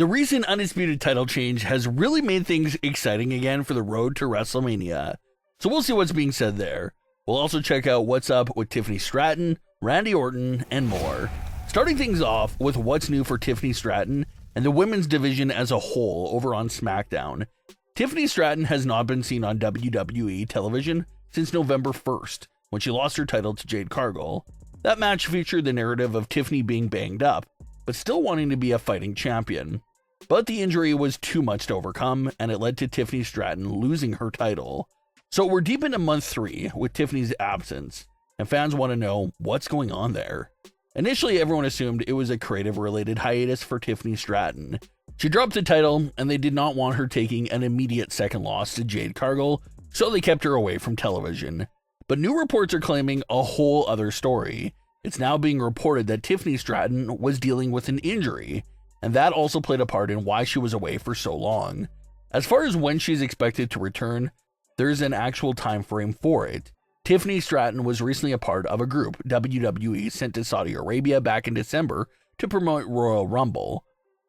The recent Undisputed title change has really made things exciting again for the road to WrestleMania, so we'll see what's being said there. We'll also check out what's up with Tiffany Stratton, Randy Orton, and more. Starting things off with what's new for Tiffany Stratton and the women's division as a whole over on SmackDown. Tiffany Stratton has not been seen on WWE television since November 1st, when she lost her title to Jade Cargill. That match featured the narrative of Tiffany being banged up, but still wanting to be a fighting champion. But the injury was too much to overcome, and it led to Tiffany Stratton losing her title. So we're deep into month 3 with Tiffany's absence, and fans want to know what's going on there. Initially, everyone assumed it was a creative-related hiatus for Tiffany Stratton. She dropped the title, and they did not want her taking an immediate second loss to Jade Cargill, so they kept her away from television. But new reports are claiming a whole other story. It's now being reported that Tiffany Stratton was dealing with an injury, and that also played a part in why she was away for so long. As far as when she's expected to return, there's an actual time frame for it. Tiffany Stratton was recently a part of a group WWE sent to Saudi Arabia back in December to promote Royal Rumble.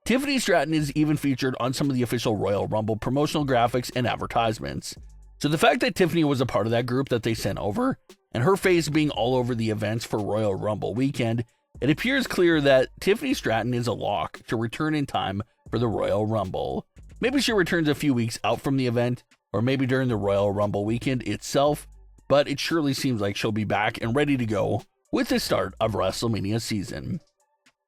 Tiffany Stratton is even featured on some of the official Royal Rumble promotional graphics and advertisements. So the fact that Tiffany was a part of that group that they sent over, and her face being all over the events for Royal Rumble weekend, it appears clear that Tiffany Stratton is a lock to return in time for the Royal Rumble. Maybe she returns a few weeks out from the event, or maybe during the Royal Rumble weekend itself, but it surely seems like she'll be back and ready to go with the start of WrestleMania season.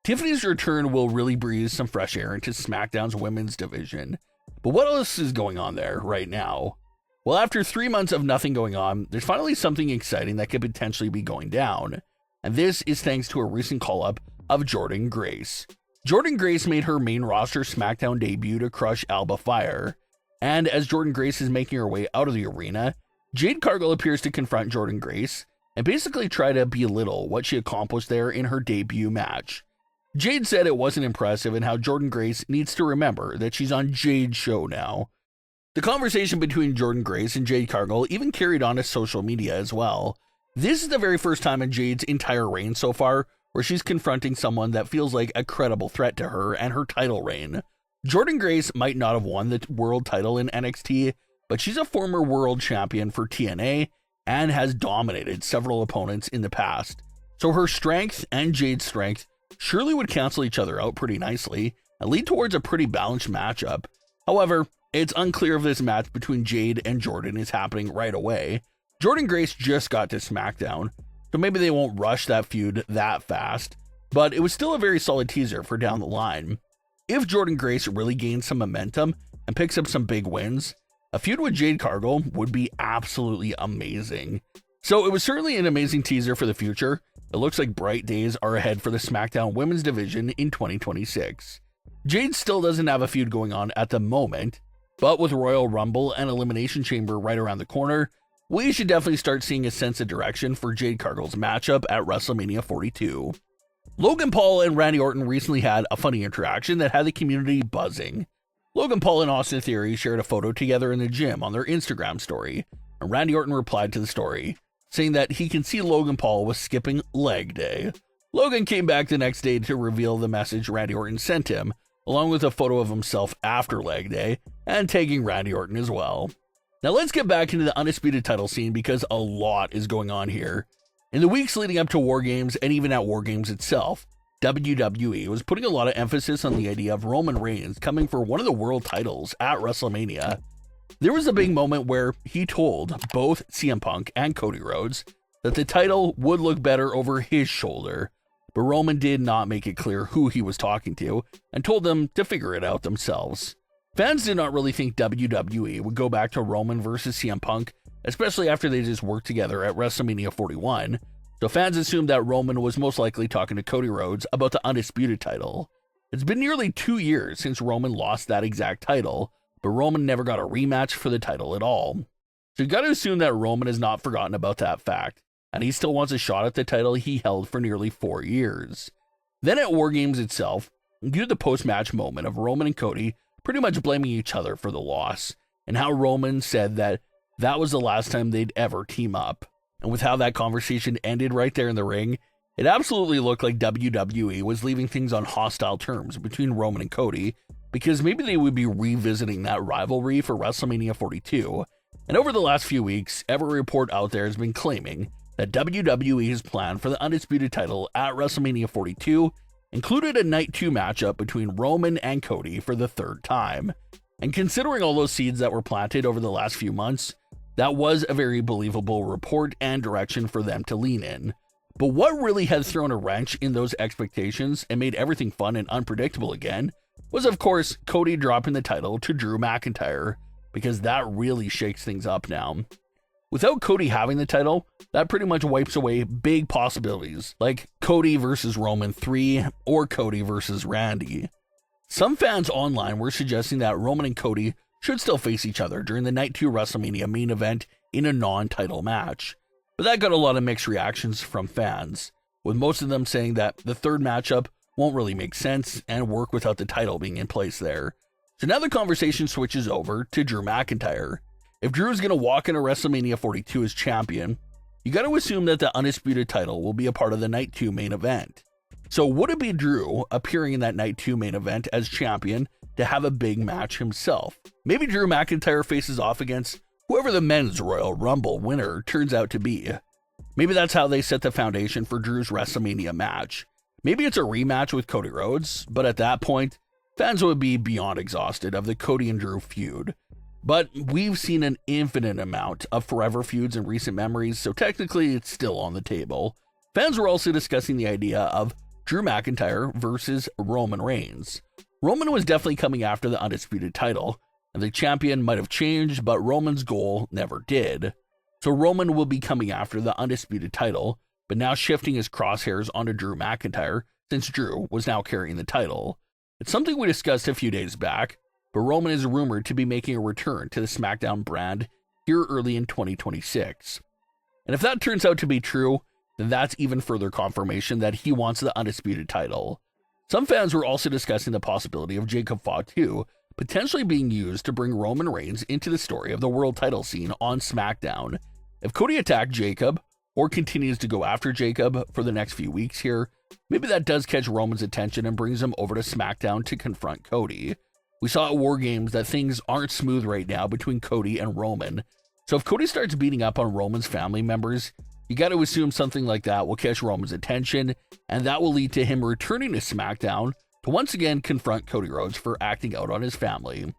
Tiffany's return will really breathe some fresh air into SmackDown's women's division. But what else is going on there right now? Well, after 3 months of nothing going on, there's finally something exciting that could potentially be going down. And this is thanks to a recent call-up of Jordynne Grace. Jordynne Grace made her main roster SmackDown debut to crush Alba Fire. And as Jordynne Grace is making her way out of the arena, Jade Cargill appears to confront Jordynne Grace and basically try to belittle what she accomplished there in her debut match. Jade said it wasn't impressive and how Jordynne Grace needs to remember that she's on Jade's show now. The conversation between Jordynne Grace and Jade Cargill even carried on to social media as well. This is the very first time in Jade's entire reign so far where she's confronting someone that feels like a credible threat to her and her title reign. Jordynne Grace might not have won the world title in NXT, but she's a former world champion for TNA and has dominated several opponents in the past. So her strength and Jade's strength surely would cancel each other out pretty nicely and lead towards a pretty balanced matchup. However, it's unclear if this match between Jade and Jordynne is happening right away. Jordynne Grace just got to SmackDown, so maybe they won't rush that feud that fast, but it was still a very solid teaser for down the line. If Jordynne Grace really gains some momentum and picks up some big wins, a feud with Jade Cargill would be absolutely amazing. So it was certainly an amazing teaser for the future. It looks like bright days are ahead for the SmackDown women's division in 2026. Jade still doesn't have a feud going on at the moment, but with Royal Rumble and Elimination Chamber right around the corner, we should definitely start seeing a sense of direction for Jade Cargill's matchup at WrestleMania 42. Logan Paul and Randy Orton recently had a funny interaction that had the community buzzing. Logan Paul and Austin Theory shared a photo together in the gym on their Instagram story, and Randy Orton replied to the story, saying that he can see Logan Paul was skipping leg day. Logan came back the next day to reveal the message Randy Orton sent him, along with a photo of himself after leg day, and tagging Randy Orton as well. Now let's get back into the Undisputed title scene because a lot is going on here. In the weeks leading up to War Games and even at War Games itself, WWE was putting a lot of emphasis on the idea of Roman Reigns coming for one of the world titles at WrestleMania. There was a big moment where he told both CM Punk and Cody Rhodes that the title would look better over his shoulder, but Roman did not make it clear who he was talking to and told them to figure it out themselves. Fans did not really think WWE would go back to Roman versus CM Punk, especially after they just worked together at WrestleMania 41, so fans assumed that Roman was most likely talking to Cody Rhodes about the Undisputed title. It's been nearly 2 years since Roman lost that exact title, but Roman never got a rematch for the title at all. So you gotta assume that Roman has not forgotten about that fact, and he still wants a shot at the title he held for nearly 4 years. Then at War Games itself, you had the post-match moment of Roman and Cody pretty much blaming each other for the loss, and how Roman said that that was the last time they'd ever team up. And with how that conversation ended right there in the ring, it absolutely looked like WWE was leaving things on hostile terms between Roman and Cody, because maybe they would be revisiting that rivalry for WrestleMania 42. And over the last few weeks, every report out there has been claiming that WWE's plan for the undisputed title at WrestleMania 42 included a Night 2 matchup between Roman and Cody for the third time. And considering all those seeds that were planted over the last few months, that was a very believable report and direction for them to lean in. But what really has thrown a wrench in those expectations and made everything fun and unpredictable again was, of course, Cody dropping the title to Drew McIntyre, because that really shakes things up now. Without Cody having the title, that pretty much wipes away big possibilities, like Cody versus Roman 3 or Cody versus Randy. Some fans online were suggesting that Roman and Cody should still face each other during the Night 2 WrestleMania main event in a non-title match. But that got a lot of mixed reactions from fans, with most of them saying that the third matchup won't really make sense and work without the title being in place there. So now the conversation switches over to Drew McIntyre. If Drew is going to walk into WrestleMania 42 as champion, you got to assume that the undisputed title will be a part of the Night 2 main event. So would it be Drew appearing in that Night 2 main event as champion to have a big match himself? Maybe Drew McIntyre faces off against whoever the men's Royal Rumble winner turns out to be. Maybe that's how they set the foundation for Drew's WrestleMania match. Maybe it's a rematch with Cody Rhodes, but at that point, fans would be beyond exhausted of the Cody and Drew feud. But we've seen an infinite amount of forever feuds in recent memories, so technically it's still on the table. Fans were also discussing the idea of Drew McIntyre versus Roman Reigns. Roman was definitely coming after the undisputed title, and the champion might have changed, but Roman's goal never did. So Roman will be coming after the undisputed title, but now shifting his crosshairs onto Drew McIntyre, since Drew was now carrying the title. It's something we discussed a few days back, but Roman is rumored to be making a return to the SmackDown brand here early in 2026. And if that turns out to be true, then that's even further confirmation that he wants the undisputed title. Some fans were also discussing the possibility of Jacob Fatu potentially being used to bring Roman Reigns into the story of the world title scene on SmackDown. If Cody attacked Jacob, or continues to go after Jacob for the next few weeks here, maybe that does catch Roman's attention and brings him over to SmackDown to confront Cody. We saw at War Games that things aren't smooth right now between Cody and Roman, so if Cody starts beating up on Roman's family members, you got to assume something like that will catch Roman's attention, and that will lead to him returning to SmackDown to once again confront Cody Rhodes for acting out on his family.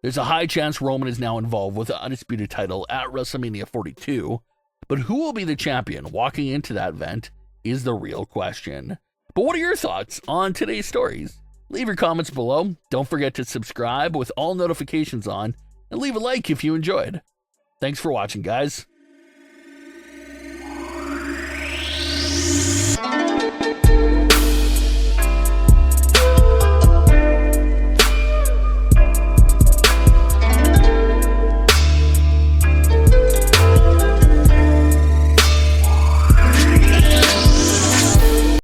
There's a high chance Roman is now involved with the undisputed title at WrestleMania 42, but who will be the champion walking into that event is the real question. But what are your thoughts on today's stories? Leave your comments below. Don't forget to subscribe with all notifications on, and leave a like if you enjoyed. Thanks for watching, guys.